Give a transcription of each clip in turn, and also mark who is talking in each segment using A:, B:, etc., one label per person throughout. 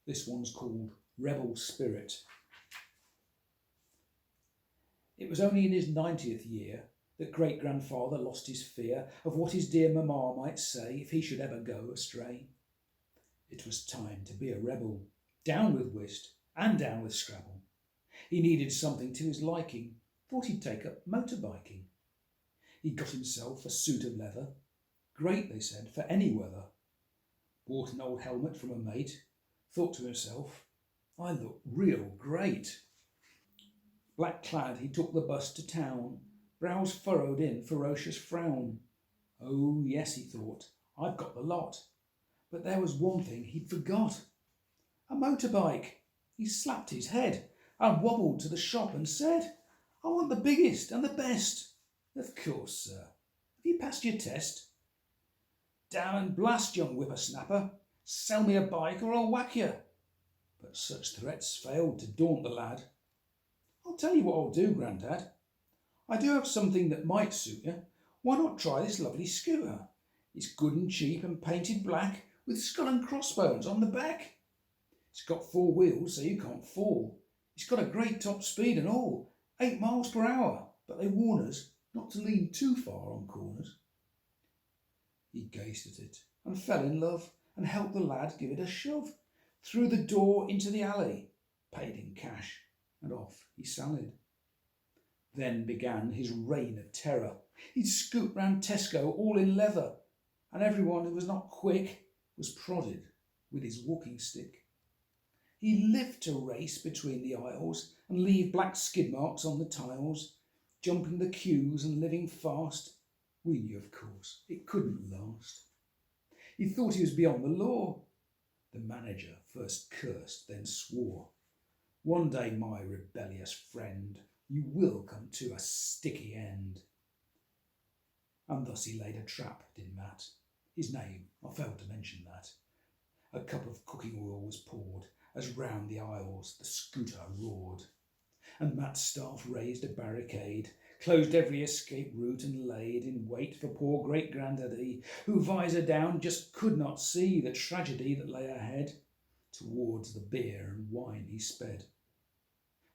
A: This one's called Rebel Spirit. It was only in his 90th year that great-grandfather lost his fear of what his dear mamma might say if he should ever go astray. It was time to be a rebel, down with whist and down with Scrabble. He needed something to his liking, thought he'd take up motorbiking. He got himself a suit of leather, great, they said, for any weather. Bought an old helmet from a mate, thought to himself, I look real great. Black clad he took the bus to town, brows furrowed in ferocious frown. Oh yes, he thought, I've got the lot. But there was one thing he'd forgot. A motorbike. He slapped his head and wobbled to the shop and said, I want the biggest and the best. Of course, sir. Have you passed your test? Damn and blast, young whippersnapper. Sell me a bike or I'll whack you. But such threats failed to daunt the lad. I'll tell you what I'll do, Grandad. I do have something that might suit you. Why not try this lovely scooter? It's good and cheap and painted black with skull and crossbones on the back. It's got 4 wheels so you can't fall. It's got a great top speed and all, 8 miles per hour, but they warn us not to lean too far on corners. He gazed at it and fell in love and helped the lad give it a shove through the door into the alley, paid in cash, and off he sallied. Then began his reign of terror. He'd scoot round Tesco all in leather, and everyone who was not quick was prodded with his walking stick. He lived to race between the aisles and leave black skid marks on the tiles, jumping the queues and living fast. We knew, of course, it couldn't last. He thought he was beyond the law. The manager first cursed, then swore. One day, my rebellious friend, you will come to a sticky end. And thus he laid a trap, did Matt. His name, I failed to mention that. A cup of cooking oil was poured as round the aisles the scooter roared. And Matt's staff raised a barricade, closed every escape route and laid in wait for poor great-granddaddy, who visor down just could not see the tragedy that lay ahead. Towards the beer and wine he sped.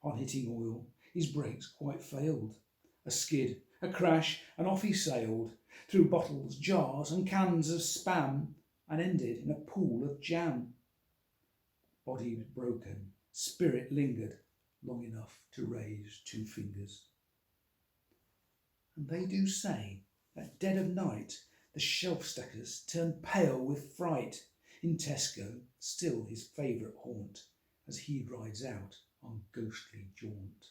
A: On hitting oil, his brakes quite failed. A skid, a crash, and off he sailed, through bottles, jars, and cans of spam, and ended in a pool of jam. Body was broken, spirit lingered long enough to raise 2 fingers. And they do say, at dead of night, the shelf-stackers turn pale with fright, in Tesco, still his favourite haunt, as he rides out on ghostly jaunt.